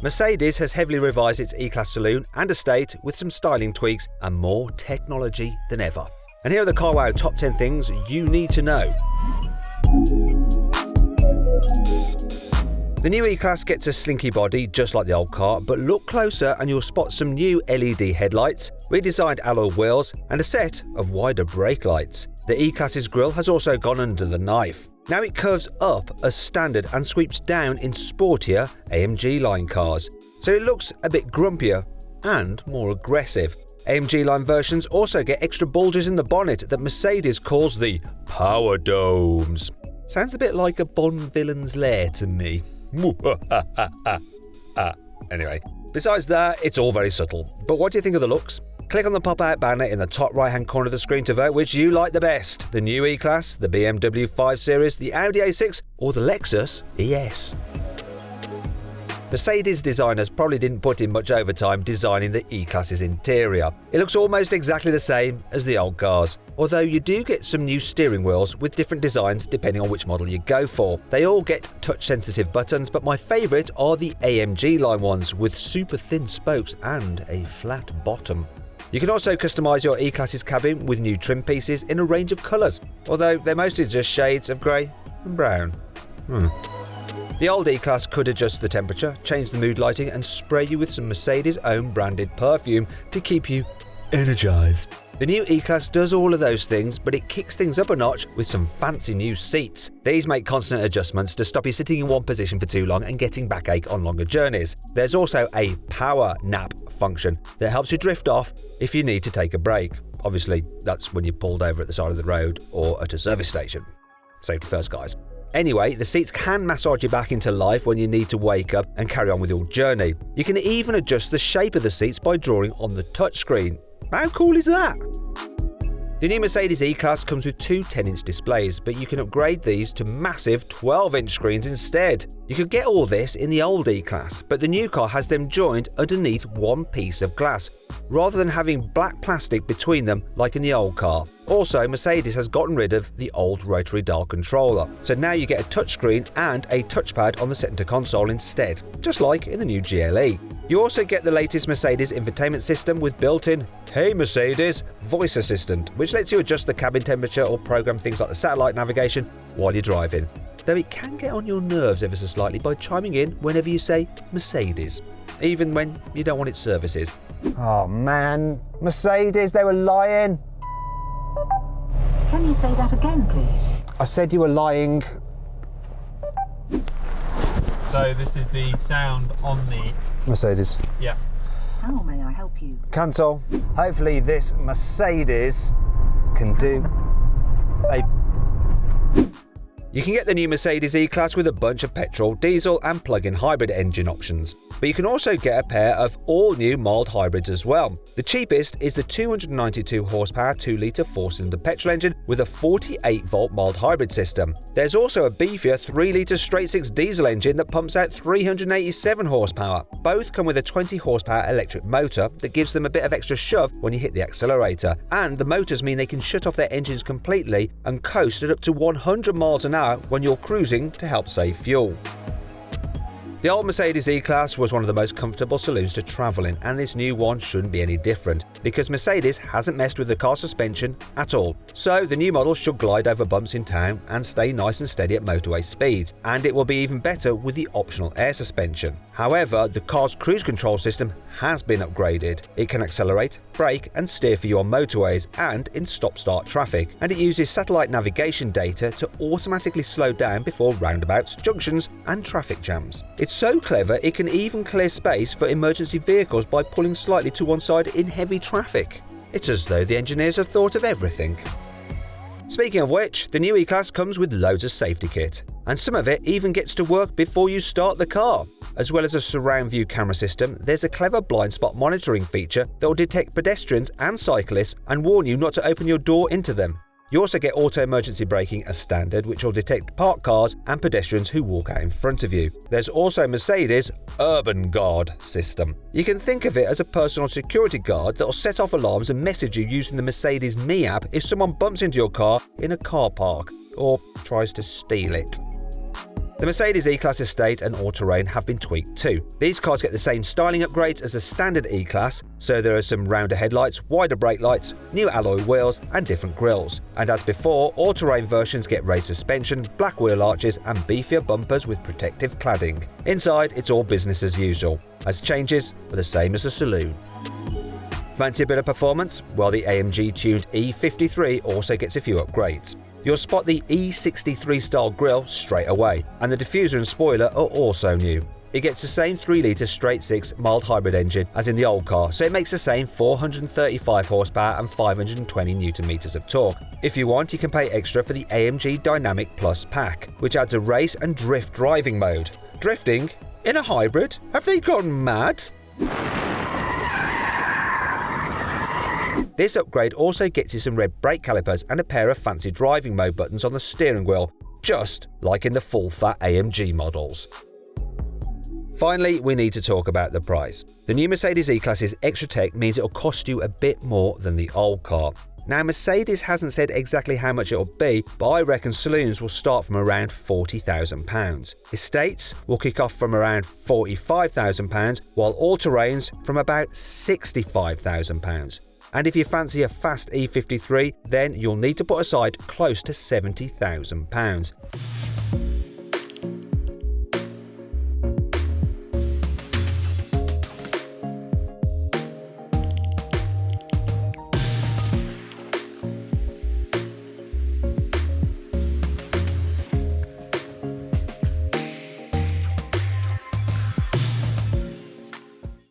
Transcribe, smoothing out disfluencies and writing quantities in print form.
Mercedes has heavily revised its E-Class saloon and estate with some styling tweaks and more technology than ever. And here are the carwow top 10 things you need to know. The new E-Class gets a slinky body just like the old car, but look closer and you'll spot some new LED headlights, redesigned alloy wheels and a set of wider brake lights. The E-Class's grille has also gone under the knife. Now it curves up as standard and sweeps down in sportier AMG line cars, so it looks a bit grumpier and more aggressive. AMG line versions also get extra bulges in the bonnet that Mercedes calls the power domes. Sounds a bit like a Bond villain's lair to me. Anyway, besides that, it's all very subtle. But what do you think of the looks? Click on the pop-out banner in the top right-hand corner of the screen to vote which you like the best. The new E-Class, the BMW 5 Series, the Audi A6 or the Lexus ES. Mercedes designers probably didn't put in much overtime designing the E-Class's interior. It looks almost exactly the same as the old cars, although you do get some new steering wheels with different designs depending on which model you go for. They all get touch-sensitive buttons, but my favourite are the AMG line ones with super thin spokes and a flat bottom. You can also customise your E-Class's cabin with new trim pieces in a range of colours, although they're mostly just shades of grey and brown. The old E-Class could adjust the temperature, change the mood lighting and spray you with some Mercedes own branded perfume to keep you energised. The new E-Class does all of those things, but it kicks things up a notch with some fancy new seats. These make constant adjustments to stop you sitting in one position for too long and getting backache on longer journeys. There's also a power nap function that helps you drift off if you need to take a break. Obviously, that's when you're pulled over at the side of the road or at a service station. Safety first, guys. Anyway, the seats can massage you back into life when you need to wake up and carry on with your journey. You can even adjust the shape of the seats by drawing on the touchscreen. How cool is that? The new Mercedes E-Class comes with two 10-inch displays, but you can upgrade these to massive 12-inch screens instead. You could get all this in the old E-Class, but the new car has them joined underneath one piece of glass, rather than having black plastic between them like in the old car. Also, Mercedes has gotten rid of the old rotary dial controller, so now you get a touchscreen and a touchpad on the center console instead, just like in the new GLE. You also get the latest Mercedes infotainment system with built-in "Hey Mercedes" voice assistant, which lets you adjust the cabin temperature or program things like the satellite navigation while you're driving. Though it can get on your nerves ever so slightly by chiming in whenever you say Mercedes, even when you don't want its services. Oh man, Mercedes, they were lying. Can you say that again, please? I said you were lying. So this is the sound on the Mercedes. Yeah. How may I help you? Cancel. Hopefully this Mercedes can do a... You can get the new Mercedes E-Class with a bunch of petrol, diesel and plug-in hybrid engine options. But you can also get a pair of all-new mild hybrids as well. The cheapest is the 292 horsepower 2-litre 4-cylinder petrol engine with a 48-volt mild hybrid system. There's also a beefier 3-litre straight-six diesel engine that pumps out 387 horsepower. Both come with a 20-horsepower electric motor that gives them a bit of extra shove when you hit the accelerator. And the motors mean they can shut off their engines completely and coast at up to 100 miles an hour when you're cruising to help save fuel. The old Mercedes E-Class was one of the most comfortable saloons to travel in, and this new one shouldn't be any different, because Mercedes hasn't messed with the car suspension at all. So the new model should glide over bumps in town and stay nice and steady at motorway speeds, and it will be even better with the optional air suspension. However, the car's cruise control system has been upgraded. It can accelerate, brake and steer for you on motorways and in stop-start traffic, and it uses satellite navigation data to automatically slow down before roundabouts, junctions and traffic jams. It's so clever it can even clear space for emergency vehicles by pulling slightly to one side in heavy traffic. It's as though the engineers have thought of everything. Speaking of which, the new E-Class comes with loads of safety kit, and some of it even gets to work before you start the car. As well as a surround view camera system, there's a clever blind spot monitoring feature that will detect pedestrians and cyclists and warn you not to open your door into them. You also get auto emergency braking as standard, which will detect parked cars and pedestrians who walk out in front of you. There's also Mercedes' Urban Guard system. You can think of it as a personal security guard that will set off alarms and message you using the Mercedes Me app if someone bumps into your car in a car park or tries to steal it. The Mercedes E-Class Estate and All-Terrain have been tweaked too. These cars get the same styling upgrades as the standard E-Class, so there are some rounder headlights, wider brake lights, new alloy wheels and different grilles. And as before, All-Terrain versions get raised suspension, black wheel arches and beefier bumpers with protective cladding. Inside, it's all business as usual, as changes are the same as the saloon. Fancy a bit of performance? Well, the AMG-tuned E53 also gets a few upgrades. You'll spot the E63 style grille straight away, and the diffuser and spoiler are also new. It gets the same 3-litre straight-six mild hybrid engine as in the old car, so it makes the same 435 horsepower and 520 Nm of torque. If you want, you can pay extra for the AMG Dynamic Plus pack, which adds a race and drift driving mode. Drifting? In a hybrid? Have they gone mad? This upgrade also gets you some red brake calipers and a pair of fancy driving mode buttons on the steering wheel, just like in the full-fat AMG models. Finally, we need to talk about the price. The new Mercedes E-Class's extra tech means it'll cost you a bit more than the old car. Now, Mercedes hasn't said exactly how much it'll be, but I reckon saloons will start from around £40,000. Estates will kick off from around £45,000, while all-terrains from about £65,000. And if you fancy a fast E53, then you'll need to put aside close to £70,000.